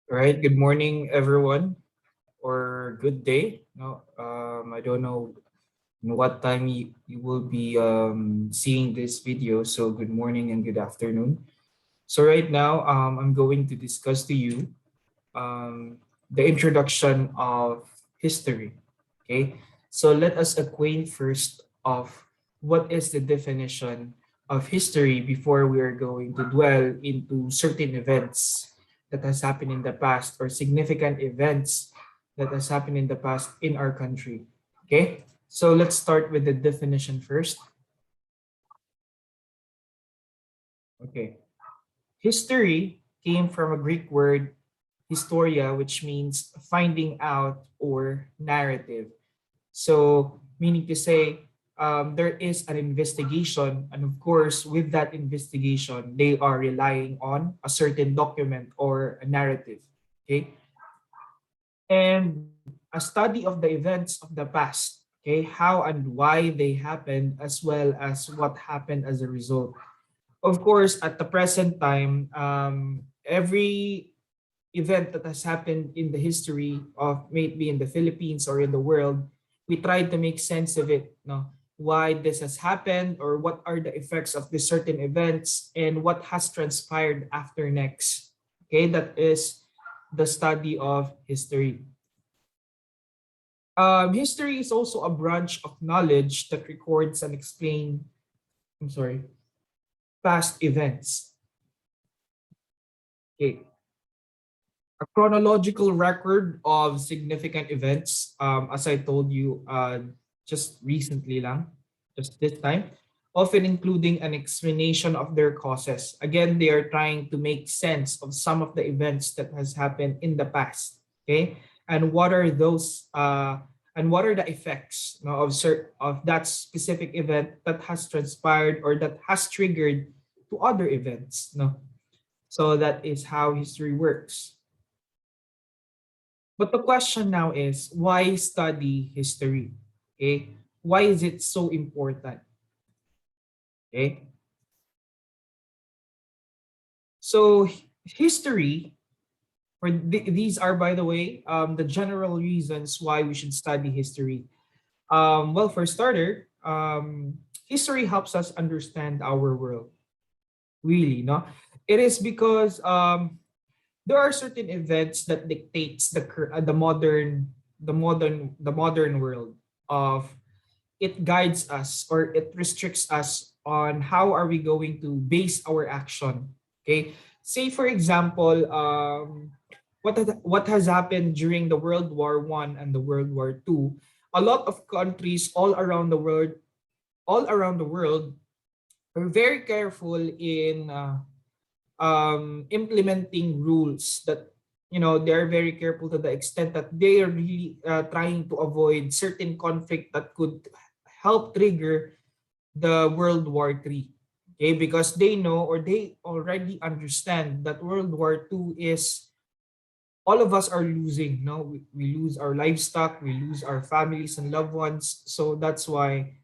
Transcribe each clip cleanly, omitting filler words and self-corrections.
All right. Good morning, everyone, or good day. No, I don't know in what time you will be seeing this video. So, good morning and good afternoon. So, right now, I'm going to discuss to you the introduction of history. Okay. So, let us acquaint first of what is the definition of history before we are going to dwell into certain events that has happened in the past or significant events that has happened in the past in our country. Okay. So, let's start with the definition first. Okay. History came from a Greek word historia, which means finding out or narrative. So, meaning to say, there is an investigation, and of course, with that investigation, they are relying on a certain document or a narrative. Okay, and a study of the events of the past. Okay, how and why they happened, as well as what happened as a result. Of course, at the present time, every event that has happened in the history of maybe in the Philippines or in the world, we try to make sense of it. No, why this has happened or what are the effects of these certain events and what has transpired after next. Okay, that is the study of history. History is also a branch of knowledge that records and explain. I'm sorry, past events. Okay, a chronological record of significant events, as I told you just recently lang, just this time, often including an explanation of their causes. Again, they are trying to make sense of some of the events that has happened in the past. Okay, and what are those and what are the effects, no, of that specific event that has transpired or that has triggered to other events. No, so that is how history works. But the question now is, why study history? Okay? Why is it so important? Okay? So history, these are, by the way, the general reasons why we should study history. Well, for starter, history helps us understand our world. Really, no? It is because there are certain events that dictates the modern world of it guides us or it restricts us on how are we going to base our action. Okay, say for example, what has happened during the World War I and the World War II. A lot of countries all around the world are very careful in implementing rules that, they're very careful to the extent that they are really trying to avoid certain conflict that could help trigger the World War III. Okay, because they know or they already understand that World War II is all of us are losing. No, we lose our livestock, we lose our families and loved ones. So that's why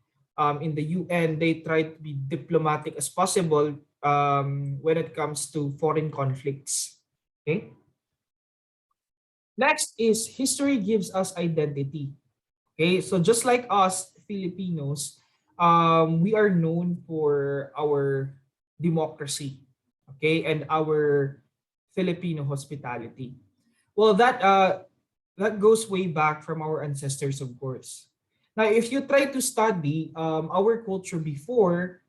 in the UN they try to be diplomatic as possible when it comes to foreign conflicts. Okay. Next is history gives us identity. Okay, so just like us Filipinos, we are known for our democracy, okay, and our Filipino hospitality. Well, that goes way back from our ancestors, of course. Now, if you try to study our culture before,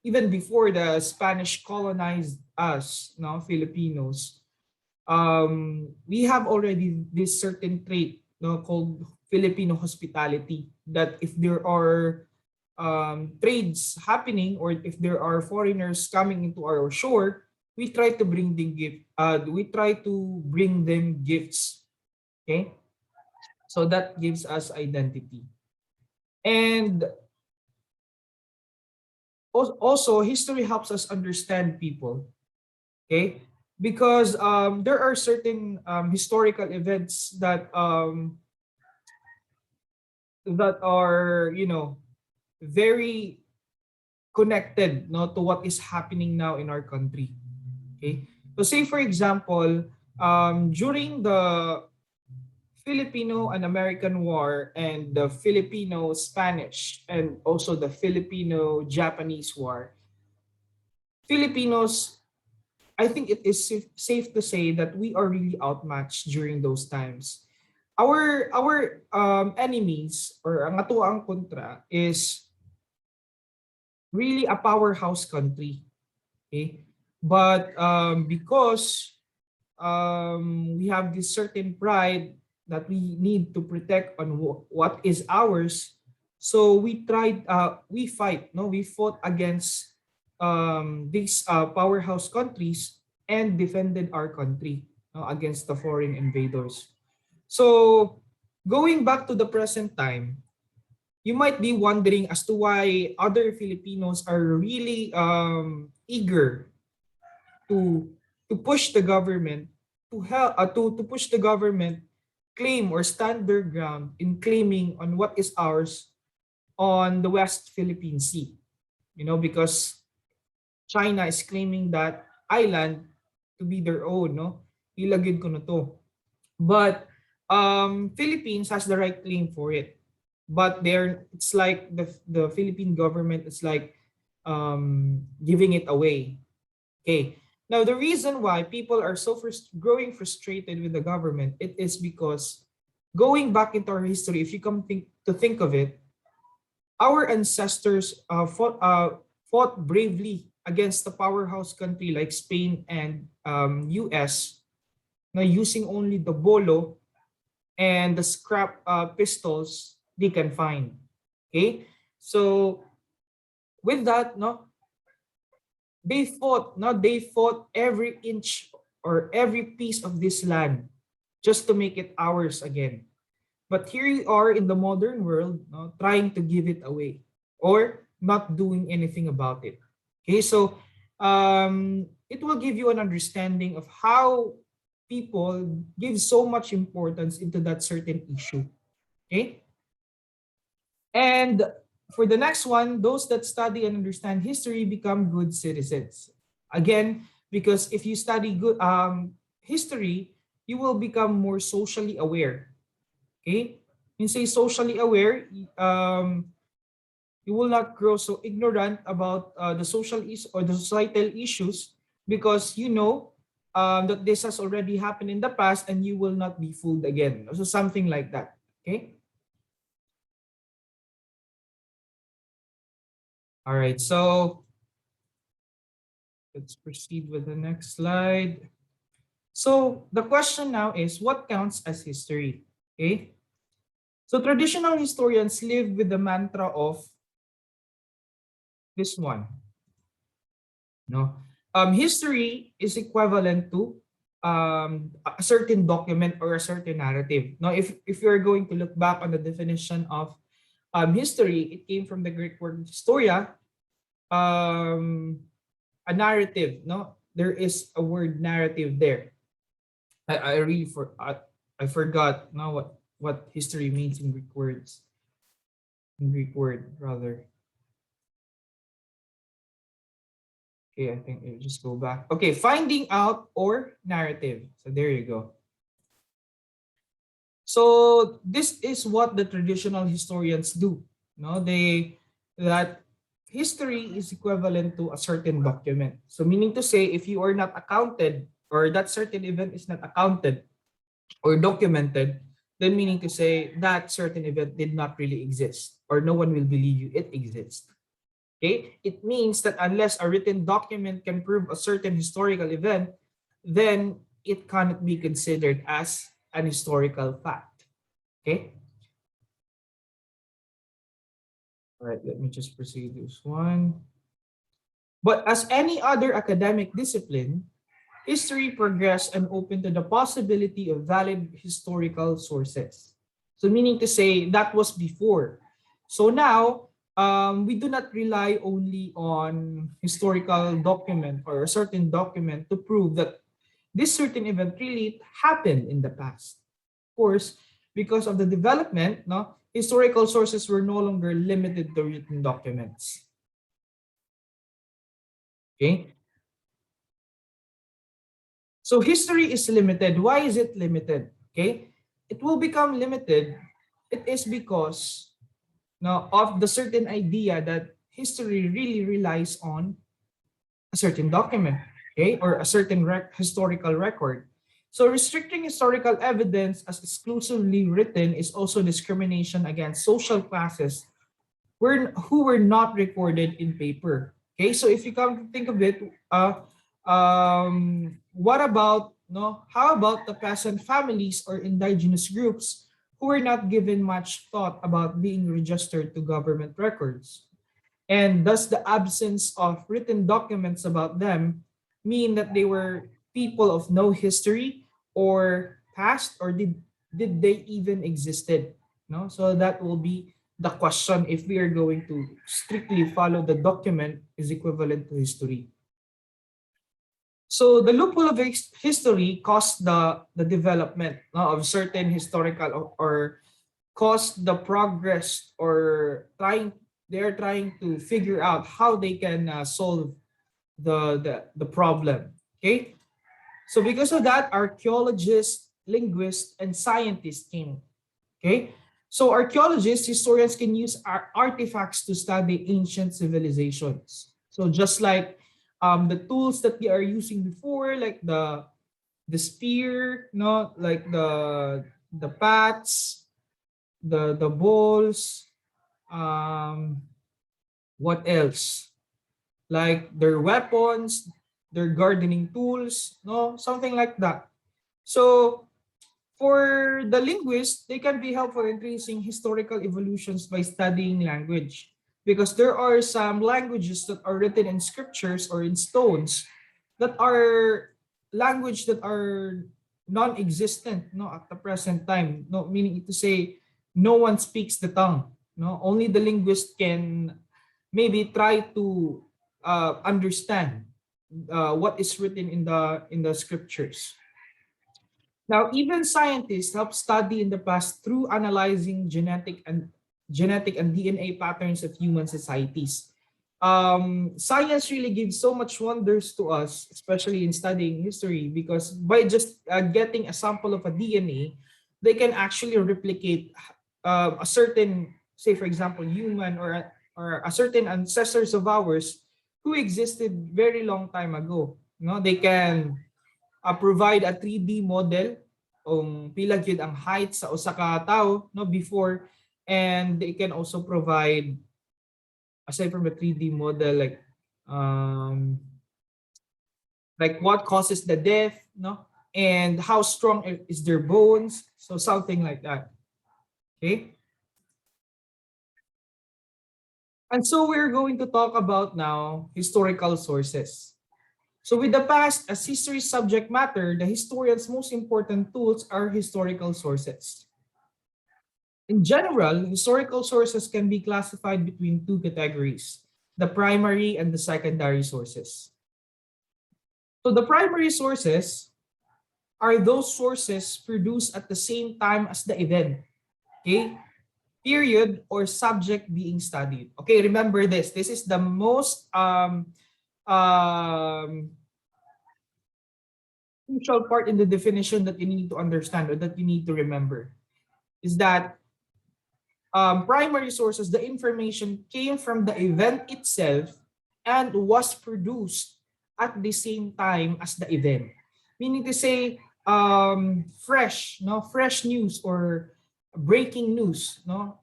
even before the Spanish colonized us, no, Filipinos, we have already this certain trait, no, called Filipino hospitality. That if there are trades happening or if there are foreigners coming into our shore, we try to bring them gift. We try to bring them gifts. Okay, so that gives us identity. And also, history helps us understand people. Okay, because there are certain historical events that are, very connected, no, to what is happening now in our country. Okay, so say for example, During the Filipino and American War and the Filipino Spanish and also the Filipino Japanese War, Filipinos, I think it is safe to say that we are really outmatched during those times. Our enemies or ang atuang kontra is really a powerhouse country. Okay, but because we have this certain pride that we need to protect on what is ours, so we fight, no, we fought against these powerhouse countries and defended our country, no, against the foreign invaders. So going back to the present time, you might be wondering as to why other Filipinos are really eager to to push the government to push the government claim or stand their ground in claiming on what is ours on the West Philippine Sea. You know, because China is claiming that island to be their own, no? Ilagid ko na to. But Philippines has the right claim for it. But it's like the Philippine government is like giving it away. Okay. Now the reason why people are so growing frustrated with the government, it is because going back into our history, if you to think of it, our ancestors fought bravely against a powerhouse country like Spain and US, now using only the bolo and the scrap pistols they can find. Okay, so with that, no, they fought every inch or every piece of this land just to make it ours again. But here you are in the modern world, no, trying to give it away or not doing anything about it. Okay, so it will give you an understanding of how people give so much importance into that certain issue. Okay, and for the next one, those that study and understand history become good citizens. Again, because if you study good history, you will become more socially aware. Okay, you say socially aware, you will not grow so ignorant about the social or the societal issues because you know that this has already happened in the past and you will not be fooled again. So something like that. Okay. All right. So let's proceed with the next slide. So the question now is what counts as history? Okay. So traditional historians live with the mantra of this one. No, history is equivalent to a certain document or a certain narrative. Now, if you're going to look back on the definition of history, it came from the Greek word historia, a narrative. No, there is a word narrative there. I forgot now what history means in Greek words. In Greek word rather. Okay, I think you just go back. Okay, finding out or narrative. So there you go. So this is what the traditional historians do. No, that history is equivalent to a certain document. So meaning to say, if you are not accounted or that certain event is not accounted or documented, then meaning to say that certain event did not really exist or no one will believe you it exists. Okay, it means that unless a written document can prove a certain historical event, then it cannot be considered as an historical fact. Okay. All right, let me just proceed this one. But as any other academic discipline, history progressed and opened to the possibility of valid historical sources. So meaning to say that was before. So now we do not rely only on historical document or a certain document to prove that this certain event really happened in the past. Of course, because of the development, no, historical sources were no longer limited to written documents. Okay. So history is limited. Why is it limited? Okay, it will become limited. It is because now of the certain idea that history really relies on a certain document, okay, or a certain historical record. So restricting historical evidence as exclusively written is also discrimination against social classes who were not recorded in paper. Okay, so if you come to think of it, what about no? How about the peasant families or indigenous groups who were not given much thought about being registered to government records? And thus, the absence of written documents about them mean that they were people of no history or past, or did they even existed? No, so that will be the question if we are going to strictly follow the document is equivalent to history. So the loophole of history caused the development of certain historical or caused the progress or they're trying to figure out how they can solve the problem. Okay, so because of that, archaeologists, linguists, and scientists came. Okay, so archaeologists, historians can use artifacts to study ancient civilizations. So just like the tools that we are using before, like the spear, no, like the pats, the bowls, um, what else? Like their weapons, their gardening tools, no, something like that. So for the linguist, they can be helpful in tracing historical evolutions by studying language, because there are some languages that are written in scriptures or in stones that are language that are non-existent, no, at the present time, no, meaning to say no one speaks the tongue, no, only the linguist can maybe try to understand what is written in the scriptures. Now, even scientists help study in the past through analyzing genetic and DNA patterns of human societies. Science really gives so much wonders to us, especially in studying history, because by just getting a sample of a DNA, they can actually replicate a certain, say for example, human or a certain ancestors of ours who existed very long time ago. No, they can provide a 3D model kung pila gyud ang height sa usa ka tawo no before, and they can also provide aside from the 3D model um like what causes the death, no, and how strong is their bones, so something like that. Okay, and so we're going to talk about now historical sources. So with the past as history subject matter, the historian's most important tools are historical sources. In general, historical sources can be classified between two categories, the primary and the secondary sources. So the primary sources are those sources produced at the same time as the event, okay? Period or subject being studied. Okay, remember this. This is the most um, crucial part in the definition that you need to understand or that you need to remember is that primary sources, the information came from the event itself and was produced at the same time as the event. Meaning to say, fresh news or breaking news, no,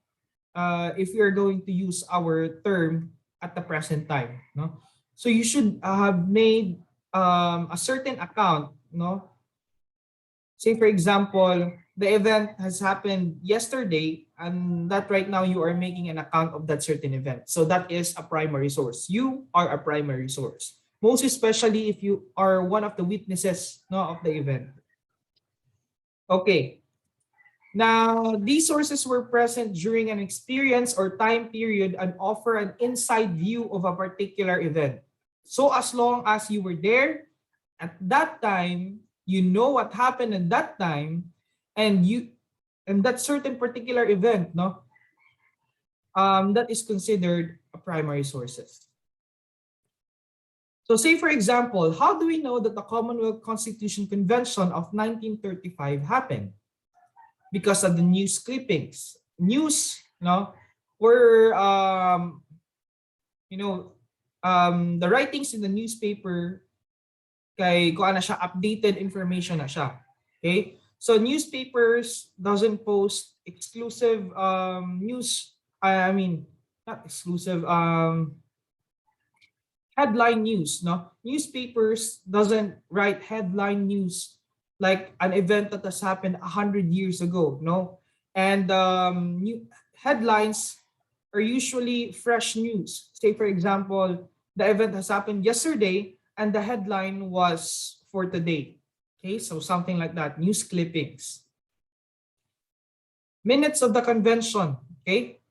if we are going to use our term at the present time, no. So you should have made a certain account, no. Say for example, the event has happened yesterday and that right now you are making an account of that certain event. So that is a primary source. You are a primary source. Most especially if you are one of the witnesses, no, of the event. Okay. Now, these sources were present during an experience or time period and offer an inside view of a particular event. So as long as you were there at that time, you know what happened at that time, and that certain particular event, no, that is considered a primary sources. So say for example, how do we know that the Commonwealth Constitution Convention of 1935 happened? Because of the news clippings. News, were the writings in the newspaper kay kung ano siya, updated information na siya. Okay? So newspapers doesn't post exclusive news, I mean, not exclusive, headline news, no? Newspapers doesn't write headline news like an event that has happened 100 years ago, no? And new headlines are usually fresh news. Say for example, the event has happened yesterday and the headline was for today. Okay, so something like that, news clippings. Minutes of the convention, okay?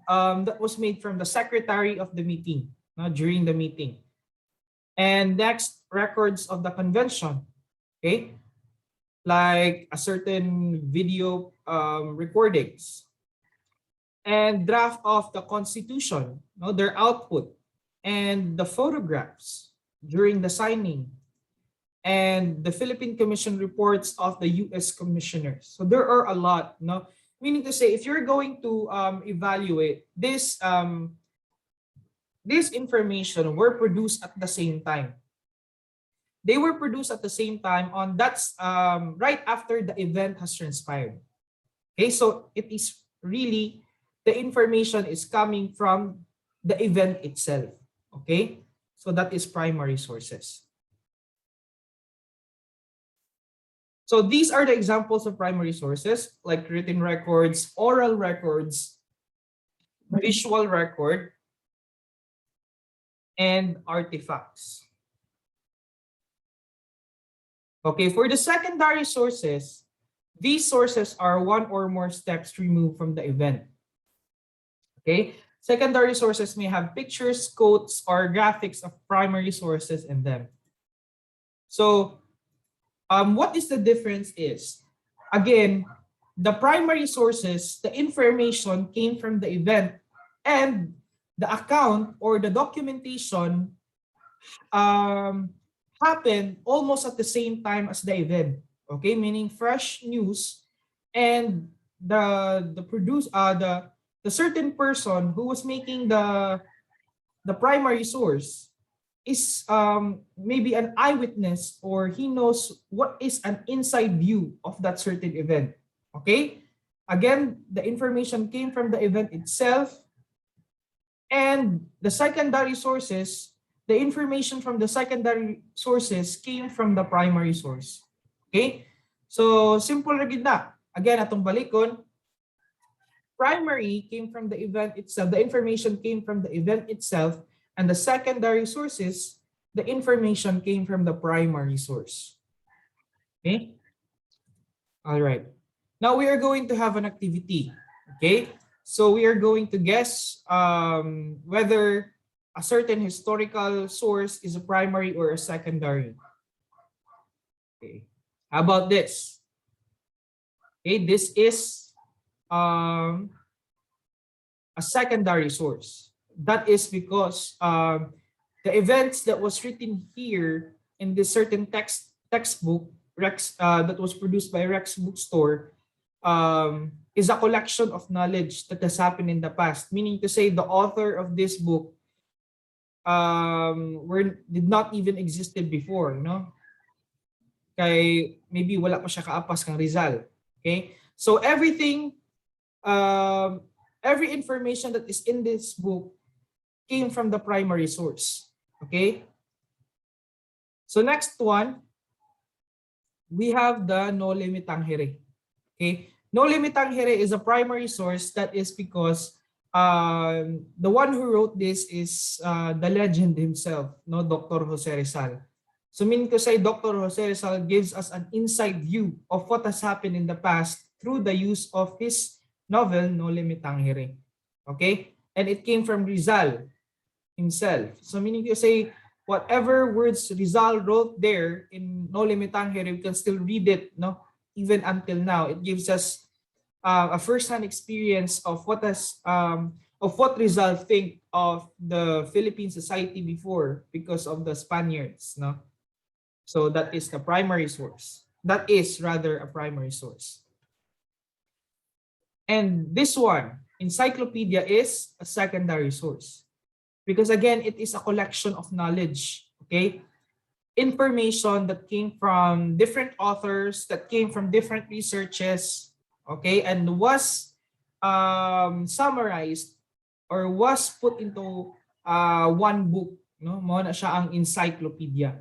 That was made from the secretary of the meeting, during the meeting. And next, records of the convention, okay? Like a certain video recordings. And draft of the constitution, their output. And the photographs during the signing. And the Philippine Commission reports of the U.S. commissioners. So there are a lot, meaning to say, if you're going to evaluate this, this information were produced at the same time. They were produced at the same time on that's right after the event has transpired. Okay, so it is really the information is coming from the event itself. Okay, so that is primary sources. So these are the examples of primary sources like written records, oral records, visual record, and artifacts. Okay, for the secondary sources, these sources are one or more steps removed from the event. Okay, secondary sources may have pictures, quotes, or graphics of primary sources in them. So what is the difference is, again, the primary sources, the information came from the event, and the account or the documentation happened almost at the same time as the event. Okay, meaning fresh news, and the certain person who was making the primary source is maybe an eyewitness, or he knows what is an inside view of that certain event. Okay, again, the information came from the event itself, and the secondary sources, the information from the secondary sources came from the primary source. Okay, so simple ra gid na. Again, atong balikon, primary came from the event itself, the information came from the event itself, and the secondary sources, the information came from the primary source. Okay? All right. Now we are going to have an activity. Okay? So we are going to guess whether a certain historical source is a primary or a secondary. Okay. How about this? Okay, this is a secondary source. That is because the events that was written here in this certain textbook Rex that was produced by Rex Bookstore is a collection of knowledge that has happened in the past. Meaning to say, the author of this book did not even existed before, Kay maybe wala pa siya kaapas kang Rizal. Okay, so everything, every information that is in this book came from the primary source. Okay, so next one, we have the Noli Me Tangere. Okay, Noli Me Tangere is a primary source. That is because the one who wrote this is the legend himself, Dr. Jose Rizal. So meaning to say, Dr. Jose Rizal gives us an inside view of what has happened in the past through the use of his novel, Noli Me Tangere. Okay? And it came from Rizal himself. So meaning to say, whatever words Rizal wrote there in Noli Me Tangere, we can still read it, even until now. It gives us a first-hand experience of what has of what Rizal think of the Philippine society before because of the Spaniards, no? So that is the primary source. That is rather a primary source. And this one, encyclopedia, is a secondary source. Because again, it is a collection of knowledge, okay? Information that came from different authors, that came from different researches, okay? And was summarized or was put into one book, no? Mo na siya ang encyclopedia.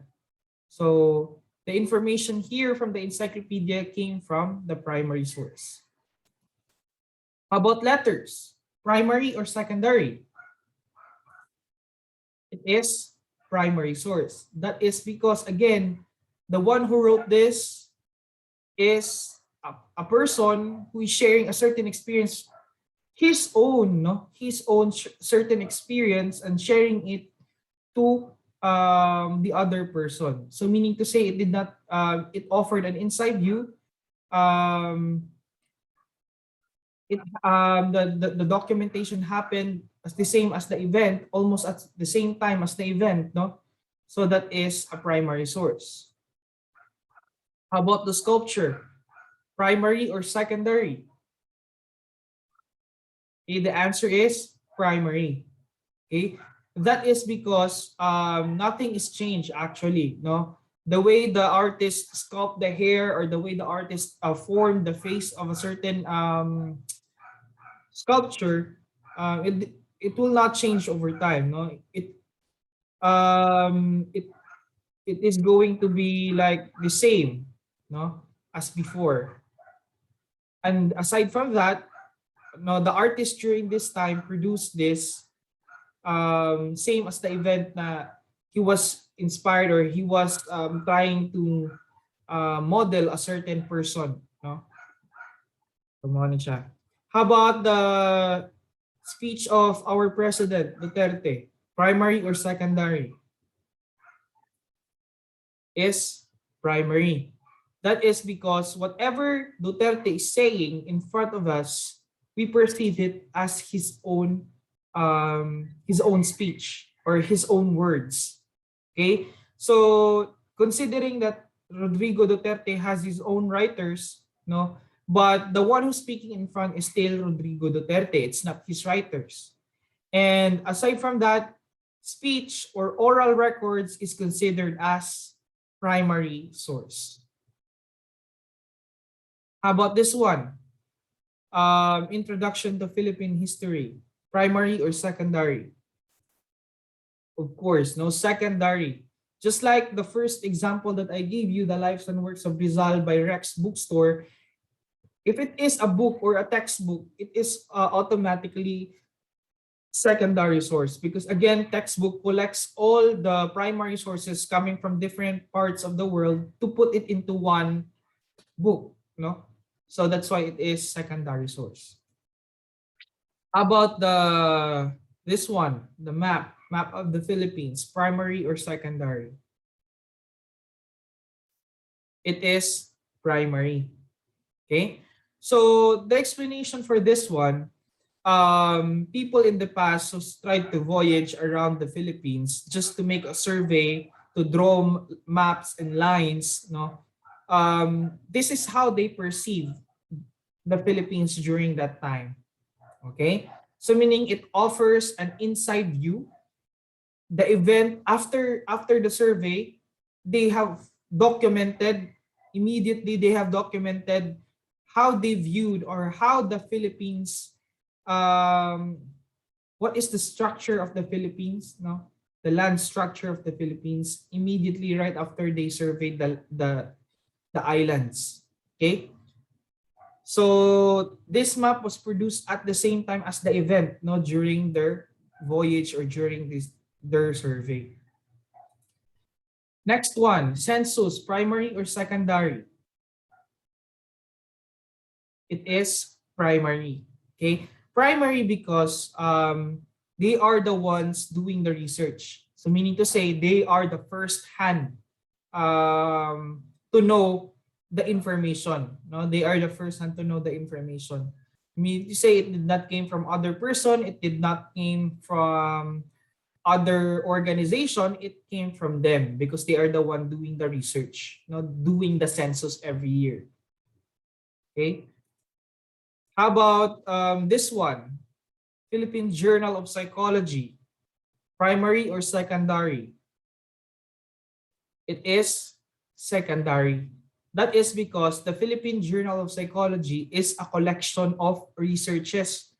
So the information here from the encyclopedia came from the primary source. How about letters? Primary or secondary? It is primary source. That is because, again, the one who wrote this is a person who is sharing a certain experience, his own, no, his own certain experience, and sharing it to the other person. So meaning to say, it did not, it offered an inside view. The documentation happened as the same as the event, almost at the same time as the event, no? So that is a primary source. How about the sculpture? Primary or secondary? Okay, the answer is primary. Okay, that is because nothing is changed actually, no? The way the artist sculpt the hair, or the way the artist formed the face of a certain sculpture, it will not change over time, no? Um it it is going to be like the same, no, as before. And aside from that, no, the artist during this time produced this same as the event na he was inspired, or he was trying to model a certain person, no? Kumuha siya. How about the speech of our President Duterte? Primary or secondary? Is primary. That is because whatever Duterte is saying in front of us, we perceive it as his own speech or his own words. Okay, so considering that Rodrigo Duterte has his own writers, no, but the one who's speaking in front is still Rodrigo Duterte. It's not his writers. And aside from that, speech or oral records is considered as primary source. How about this one? Introduction to Philippine history. Primary or secondary? Of course, no, secondary. Just like the first example that I gave you, the Lives and Works of Rizal by Rex Bookstore, if it is a book or a textbook, it is automatically secondary source, because again, textbook collects all the primary sources coming from different parts of the world to put it into one book, no? So that's why it is secondary source. How about this one, the map of the Philippines, primary or secondary? It is primary. Okay? So the explanation for this one, people in the past who tried to voyage around the Philippines just to make a survey, to draw maps and lines, no? This is how they perceive the Philippines during that time. Okay, so meaning it offers an inside view. The event after the survey, they have documented immediately. They have documented how they viewed, or how the Philippines, what is the structure of the Philippines, no? The land structure of the Philippines immediately right after they surveyed the islands. Okay. So this map was produced at the same time as the event, no, during their voyage or during their survey. Next one, census, primary or secondary? It is primary. Okay, primary because they are the ones doing the research. So meaning to say, they are the first hand to know the information. No, they are the first hand to know the information. I mean, you say it did not came from other person, it did not came from other organization, it came from them because they are the one doing the research, doing the census every year. Okay. How about this one? Philippine Journal of Psychology, primary or secondary? It is secondary. That is because the Philippine Journal of Psychology is a collection of researches.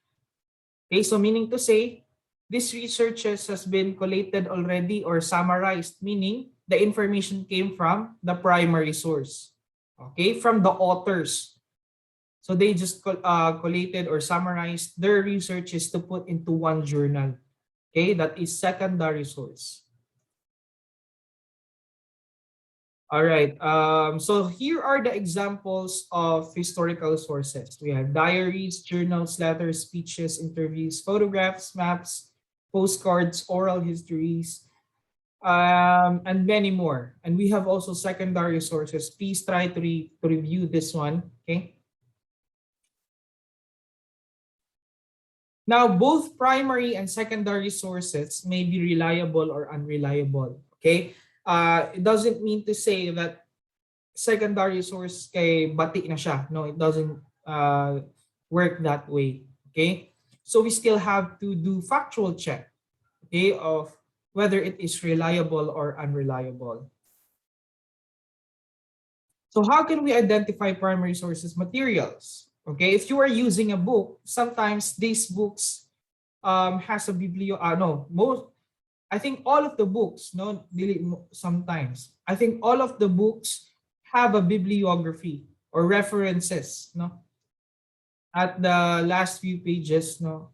Okay, so meaning to say, this researches has been collated already or summarized, meaning the information came from the primary source. Okay, from the authors. So they just collated or summarized their researches to put into one journal. Okay, that is secondary source. All right. So here are the examples of historical sources. We have diaries, journals, letters, speeches, interviews, photographs, maps, postcards, oral histories, and many more. And we have also secondary sources. Please try to review this one. Okay. Now, both primary and secondary sources may be reliable or unreliable. Okay. It doesn't mean to say that secondary source kay bati na siya. No, it doesn't work that way. Okay? So we still have to do factual check, okay, of whether it is reliable or unreliable. So how can we identify primary sources materials? Okay, if you are using a book, sometimes these books has a no, most I think all of the books, no, sometimes. I think all of the books have a bibliography or references, no, at the last few pages, no,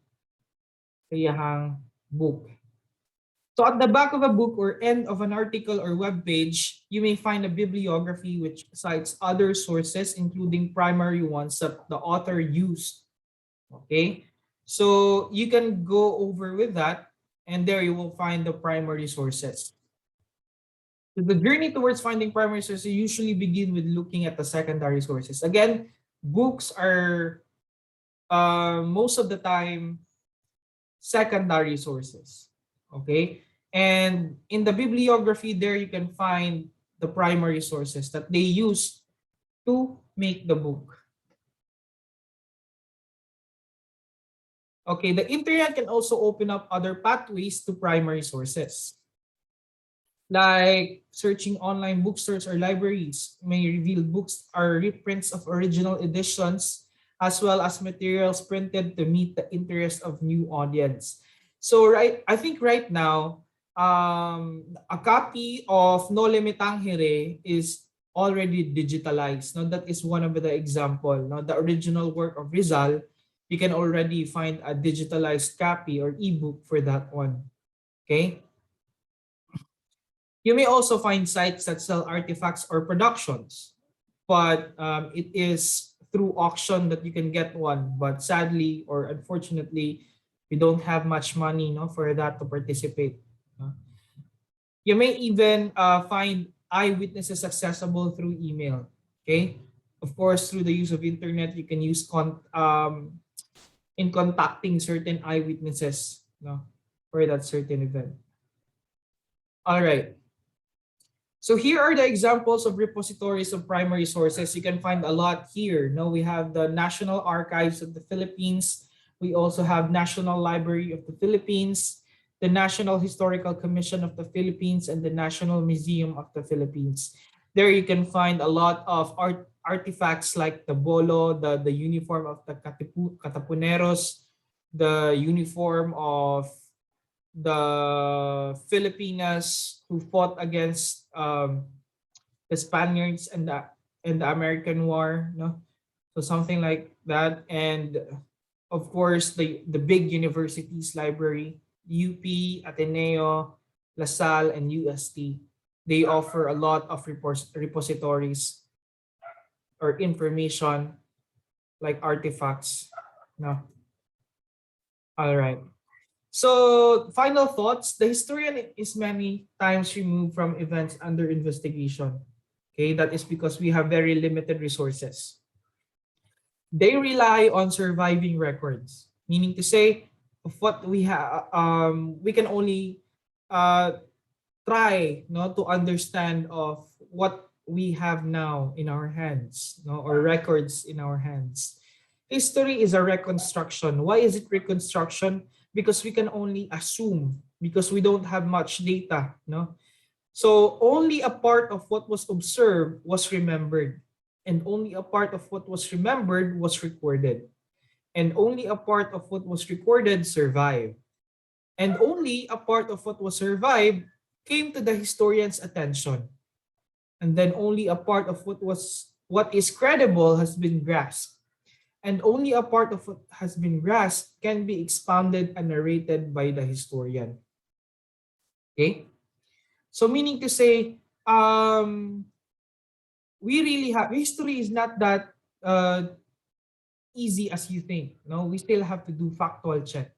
kayahang book. So at the back of a book or end of an article or web page, you may find a bibliography which cites other sources, including primary ones that the author used. Okay, so you can go over with that, and there you will find the primary sources. So the journey towards finding primary sources usually begin with looking at the secondary sources. Again, books are most of the time secondary sources. Okay, and in the bibliography there you can find the primary sources that they use to make the book. Okay, the internet can also open up other pathways to primary sources. Like searching online bookstores or libraries may reveal books are reprints of original editions as well as materials printed to meet the interest of new audience. So I think right now, a copy of Nole Me Tangere is already digitalized. No, that is one of the example. No, the original work of Rizal, you can already find a digitalized copy or ebook for that one. Okay. You may also find sites that sell artifacts or productions, but it is through auction that you can get one. But sadly or unfortunately, we don't have much money, no, for that to participate. You may even find eyewitnesses accessible through email. Okay, of course, through the use of internet, you can use in contacting certain eyewitnesses, no, for that certain event. All right. So here are the examples of repositories of primary sources. You can find a lot here. Now we have the National Archives of the Philippines. We also have National Library of the Philippines, the National Historical Commission of the Philippines, and the National Museum of the Philippines. There you can find a lot of artifacts like the bolo, the uniform of the Katapuneros, the uniform of the Filipinas who fought against the Spaniards and the American War, no? So something like that, and of course the big universities library, UP, Ateneo, LaSalle, and UST. They offer a lot of repositories or information like artifacts. No. All right. So, final thoughts. The historian is many times removed from events under investigation. Okay, that is because we have very limited resources. They rely on surviving records, meaning to say, of what we have, we can only uh, try no to understand of what we have now in our hands, no, or records in our hands. History is a reconstruction. Why is it reconstruction? Because we can only assume, because we don't have much data, no. So only a part of what was observed was remembered, and only a part of what was remembered was recorded, and only a part of what was recorded survived, and only a part of what was survived came to the historian's attention, and then only a part of what is credible has been grasped, and only a part of what has been grasped can be expounded and narrated by the historian. Okay, so meaning to say, we really have, history is not that easy as you think. No, we still have to do factual check,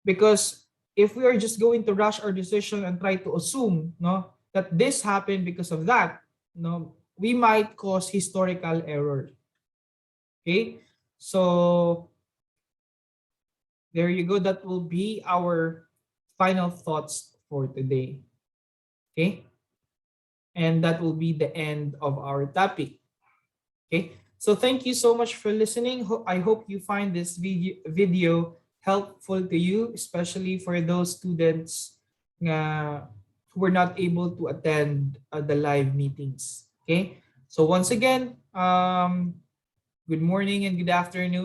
because if we are just going to rush our decision and try to assume no that this happened because of that, no, we might cause historical error. Okay, so there you go. That will be our final thoughts for today. Okay, and that will be the end of our topic. Okay, so thank you so much for listening. I hope you find this video helpful to you, especially for those students who were not able to attend the live meetings. Okay, so once again, good morning and good afternoon.